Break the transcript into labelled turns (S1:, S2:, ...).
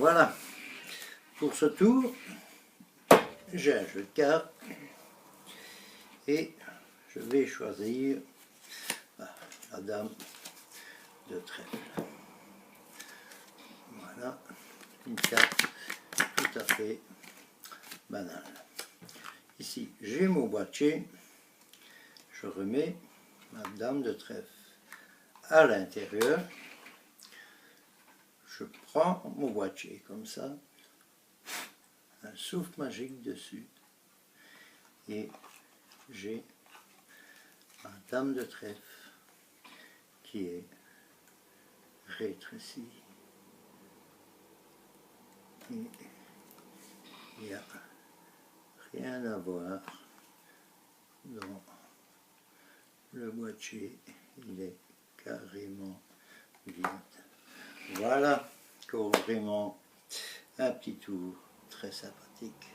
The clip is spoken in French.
S1: Voilà, pour ce tour, j'ai un jeu de cartes et je vais choisir la dame de trèfle. Voilà, une carte tout à fait banale. Ici, j'ai mon boîtier, je remets ma dame de trèfle à l'intérieur, je prends mon boîtier comme ça, un souffle magique dessus, et j'ai ma dame de trèfle qui est rétrécie. Et il n'y a rien à voir dans le boîtier, il est carrément vide. Voilà, vraiment un petit tour très sympathique.